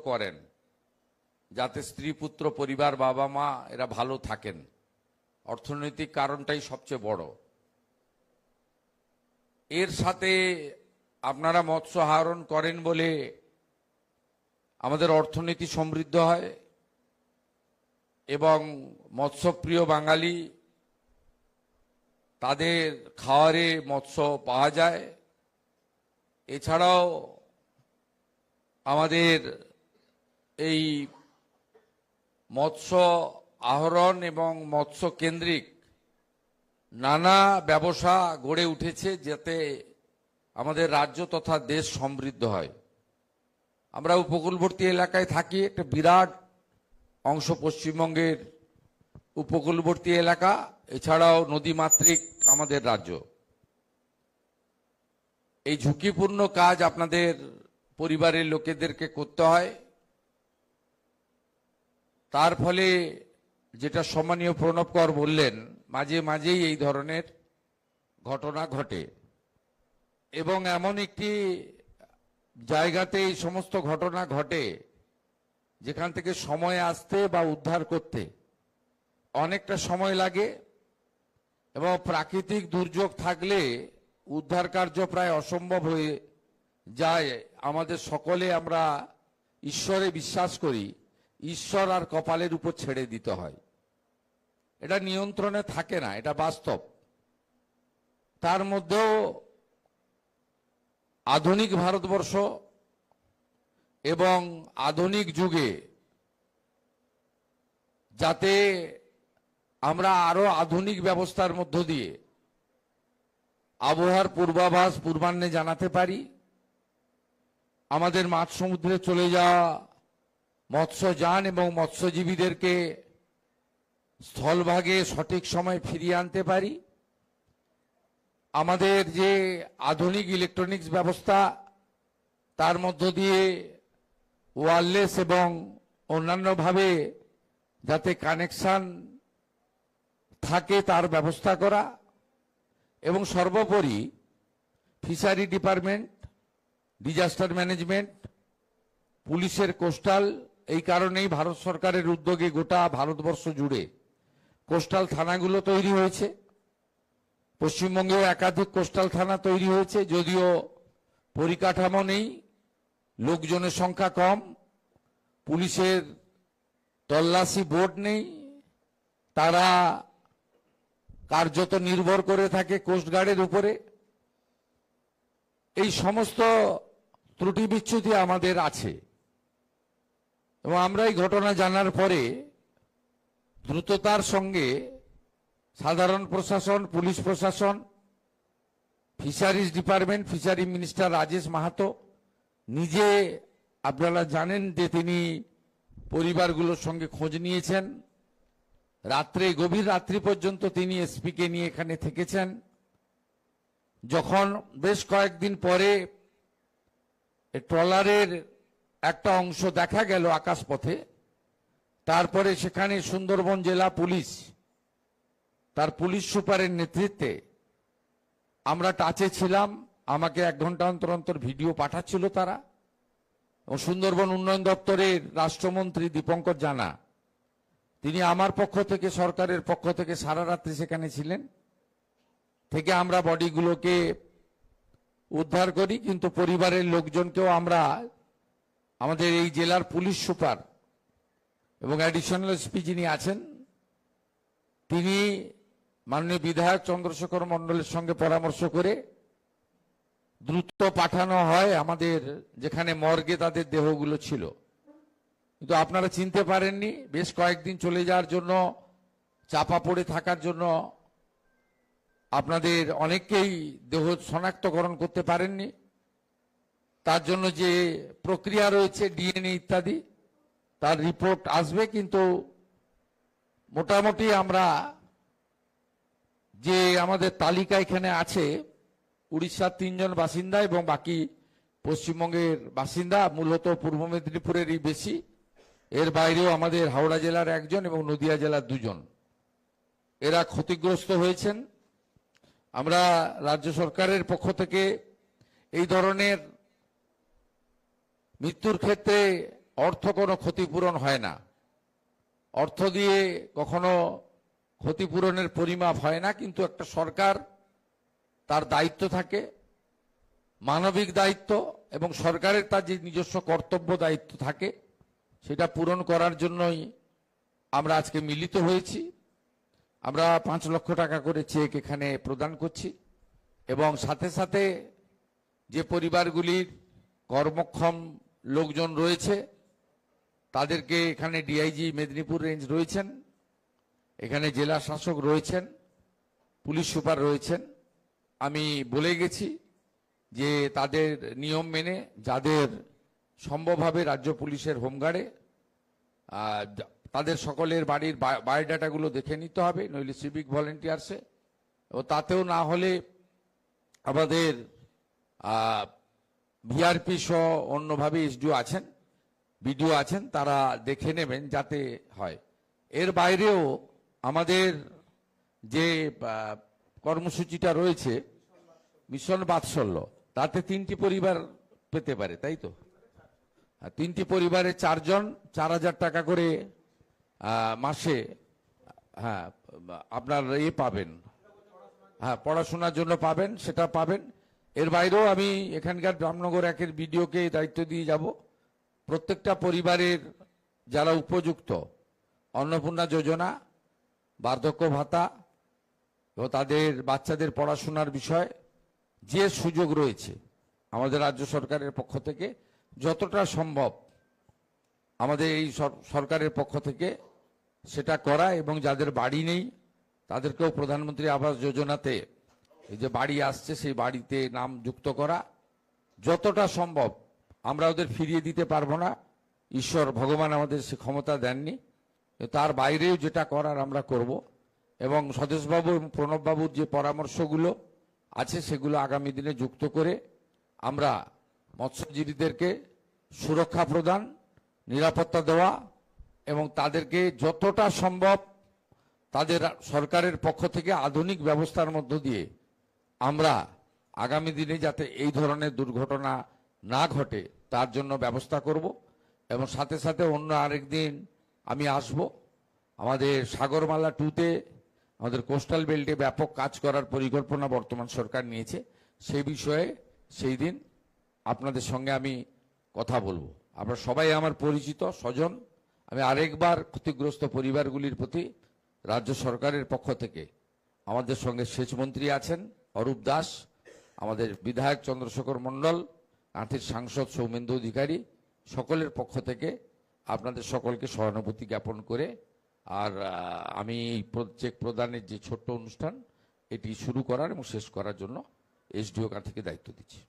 করেন যাতে স্ত্রী পুত্র পরিবার বাবা মা এরা ভালো থাকেন। অর্থনৈতিক কারণটাই সবচেয়ে বড়। এর সাথে আপনারা মৎস্য আহরণ করেন বলে আমাদের অর্থনীতি সমৃদ্ধ হয় এবং মৎস্যপ্রিয় বাঙালি তাদের খাওয়ারে মৎস্য পাওয়া যায়। এছাড়াও আমাদের এই মৎস্য আহরণ এবং মৎস্য কেন্দ্রিক নানা ব্যবসা গড়ে উঠেছে যাতে আমাদের রাজ্য তথা দেশ সমৃদ্ধ হয়। আমরা উপকূলবর্তী এলাকায় থাকি, একটা বিরাট অংশ পশ্চিমবঙ্গের উপকূলবর্তী এলাকা, এছাড়াও নদীমাতৃক আমাদের রাজ্য। এই ঝুঁকিপূর্ণ কাজ আপনাদের পরিবারের লোকেদেরকে করতে হয়। তার ফলে যেটা সম্মানীয় প্রণব কর বললেন, মাঝে মাঝেই এই ধরনের ঘটনা ঘটে এবং এমন একটি জায়গাতে এই সমস্ত ঘটনা ঘটে যেখান থেকে সময় আসতে বা উদ্ধার করতে অনেকটা সময় লাগে এবং প্রাকৃতিক দুর্যোগ থাকলে উদ্ধার কার্য প্রায় অসম্ভব হয়ে যায়। আমাদের সকলে আমরা ঈশ্বরে বিশ্বাস করি, ঈশ্বর আর কপালের উপর ছেড়ে দিতে হয়। এটা নিয়ন্ত্রণে থাকে না, এটা বাস্তব। তার মধ্যেও আধুনিক ভারতবর্ষ এবং আধুনিক যুগে যাতে আমরা আরো আধুনিক ব্যবস্থার মধ্য দিয়ে আবহাওয়ার পূর্বাভাস পূর্বাহ্নে জানাতে পারি, আমাদের মাঝ সমুদ্রে চলে যাওয়া মৎস্যযান এবং মৎস্যজীবীদেরকে স্থলভাগে সঠিক সময় ফিরিয়ে আনতে পারি, আমাদের যে আধুনিক ইলেকট্রনিক্স ব্যবস্থা তার মধ্য দিয়ে ওয়্যারলেস এবং অন্যান্যভাবে যাতে কানেকশন থাকে তার ব্যবস্থা করা, এবং সর্বোপরি ফিশারি ডিপার্টমেন্ট, ডিজাস্টার ম্যানেজমেন্ট, পুলিশের কোস্টাল, এই কারণেই ভারত সরকারের উদ্যোগে গোটা ভারতবর্ষ জুড়ে কোস্টাল থানাগুলো তৈরি হয়েছে। পশ্চিমবঙ্গেও একাধিক কোস্টাল থানা তৈরি হয়েছে, যদিও পরিকাঠামো নেই, লোকজনের সংখ্যা কম, পুলিশের তল্লাশি বোর্ড নেই, তারা কার্যত নির্ভর করে থাকে কোস্টগার্ডের উপরে। এই সমস্ত ত্রুটি বিচ্যুতি আমাদের আছে এবং আমরা এই ঘটনা জানার পরে দ্রুততার সঙ্গে সাধারণ প্রশাসন, পুলিশ প্রশাসন, fisheries department, fishery minister Rajesh Mahato নিজে, আপনারা জানেন যে তিনি পরিবারগুলোর সঙ্গে খোঁজ নিয়েছেন, রাত্রে গভীর রাত্রি পর্যন্ত তিনি এসপিকে নিয়ে এখানে থেকেছেন। যখন বেশ কয়েকদিন পরে ট্রলারের একটা অংশ দেখা গেল আকাশপথে, তারপরে সেখানে সুন্দরবন জেলা পুলিশ তার পুলিশ সুপারের নেতৃত্বে আমরা টাচে ছিলাম। আমাকে 1 ঘন্টা অন্তর অন্তর ভিডিও পাঠাচ্ছিল তারা, এবং সুন্দরবন উন্নয়ন দপ্তরের রাষ্ট্রমন্ত্রী দীপঙ্কর জানা, তিনি আমার পক্ষ থেকে, সরকারের পক্ষ থেকে সারা রাত্রি সেখানে ছিলেন, থেকে আমরা বডিগুলোকে উদ্ধার করি। কিন্তু পরিবারের লোকজনকেও আমরা, আমাদের এই জেলার পুলিশ সুপার এবং অ্যাডিশনাল এসপি যিনি আছেন, তিনি মাননীয় বিধায়ক চন্দ্রশেখর মণ্ডলের সঙ্গে পরামর্শ করে দ্রুত পাঠানো হয় আমাদের যেখানে মর্গে তাদের দেহগুলো ছিল। কিন্তু আপনারা চিনতে পারেননি, বেশ কয়েকদিন চলে যাওয়ার জন্য, চাপা পড়ে থাকার জন্য আপনাদের অনেককেই দেহ শনাক্তকরণ করতে পারেননি। তার জন্য যে প্রক্রিয়া রয়েছে ডিএনএ ইত্যাদি, তার রিপোর্ট আসবে, কিন্তু মোটামুটি আমরা যে আমাদের তালিকা এখানে আছে, উড়িষ্যার 3 জন বাসিন্দা এবং বাকি পশ্চিমবঙ্গের বাসিন্দা, মূলত পূর্ব মেদিনীপুরেরই বেশি। এর বাইরেও আমাদের হাওড়া জেলার 1 জন এবং নদিয়া জেলার 2 জন এরা ক্ষতিগ্রস্ত হয়েছেন। আমরা রাজ্য সরকারের পক্ষ থেকে এই ধরনের মৃত্যুর ক্ষেত্রে অর্থ কোনো ক্ষতিপূরণ হয় না, অর্থ দিয়ে কখনো ক্ষতিপূরণের পরিমাপ হয় না, কিন্তু একটা সরকার তার দায়িত্ব থাকে, মানবিক দায়িত্ব, এবং সরকারের তার যে নিজস্ব কর্তব্য দায়িত্ব থাকে সেটা পূরণ করার জন্যই আমরা আজকে মিলিত হয়েছি। আমরা 5 লক্ষ টাকা করে চেক এখানে প্রদান করছি, এবং সাথে সাথে যে পরিবারগুলির কর্মক্ষম লোকজন রয়েছে তাদেরকে, এখানে ডিআইজি মেদিনীপুর রেঞ্জ রয়েছেন, এখানে জেলা শাসক রয়েছেন, পুলিশ সুপার রয়েছেন, আমি বলে গেছি যে তাদের নিয়ম মেনে যাদের সম্ভব হবে রাজ্য পুলিশের হোমগার্ডে, তাদের সকলের বাড়ির বায়োডাটাগুলো দেখে নিতে হবে, নইলে সিভিক ভলেন্টিয়ার্সে, ও তাতেও না হলে আমাদের ভিআরপি সহ অন্যভাবে এসডিও আছেন, বিডিও আছেন, তারা দেখে নেবেন যাতে হয়। এর বাইরেও আমাদের যে কর্মসূচিটা রয়েছে মিশন বাৎসল্য, তাতে 3টি পরিবার পেতে পারে, তাই তো? 3টি পরিবারে 4 জন 4,000 টাকা করে মাসে, হ্যাঁ, আপনার পাবেন, হ্যাঁ, পড়াশোনার জন্য পাবেন, সেটা পাবেন। এর বাইরেও আমি এখানকার রামনগর 1-এর বিডিওকে দায়িত্ব দিয়ে যাব, প্রত্যেকটা পরিবারের যারা উপযুক্ত অন্নপূর্ণা যোজনা, বার্ধক্য ভাতা ও তাদের বাচ্চাদের পড়াশোনার বিষয় যে সুযোগ রয়েছে আমাদের রাজ্য সরকারের পক্ষ থেকে যতটা সম্ভব আমাদের এই সরকারের পক্ষ থেকে সেটা করা, এবং যাদের বাড়ি নেই তাদেরকেও প্রধানমন্ত্রী আবাস যোজনাতে এই যে বাড়ি আসছে সেই বাড়িতে নাম যুক্ত করা, যতটা সম্ভব। আমরা ওদের ফিরিয়ে দিতে পারবো না, ঈশ্বর ভগবান আমাদের সে ক্ষমতা দেননি, তার বাইরেও যেটা করার আমরা করব। এবং স্বদেশবাবু এবং প্রণববাবুর যে পরামর্শগুলো আছে সেগুলো আগামী দিনে যুক্ত করে আমরা মৎস্যজীবীদেরকে সুরক্ষা প্রদান, নিরাপত্তা দেওয়া, এবং তাদেরকে যতটা সম্ভব তাদের সরকারের পক্ষ থেকে আধুনিক ব্যবস্থার মধ্য দিয়ে আমরা আগামী দিনে যাতে এই ধরনের দুর্ঘটনা না ঘটে তার জন্য ব্যবস্থা করব। এবং সাথে সাথে অন্য আরেকদিন আমি আসব, আমাদের সাগরমালা 2-তে আমাদের কোস্টাল বেল্টে ব্যাপক কাজ করার পরিকল্পনা বর্তমান সরকার নিয়েছে, সেই বিষয়ে সেই দিন আপনাদের সঙ্গে আমি কথা বলবো। আপনারা সবাই আমার পরিচিত স্বজন। আমি আরেকবার ক্ষতিগ্রস্ত পরিবারগুলির প্রতি রাজ্য সরকারের পক্ষ থেকে, আমাদের সঙ্গে সেচমন্ত্রী আছেন অরূপ দাস, আমাদের বিধায়ক চন্দ্রশেখর মণ্ডল, কাঁথির সাংসদ সৌমেন্দু অধিকারী, সকলের পক্ষ থেকে আপনাদের সকলকে সহানুভূতি জ্ঞাপন করে, আর আমি চেক প্রদানের যে ছোট্ট অনুষ্ঠান এটি শুরু করার এবং শেষ করার জন্য এসডিও কাঁথিকে দায়িত্ব দিচ্ছি।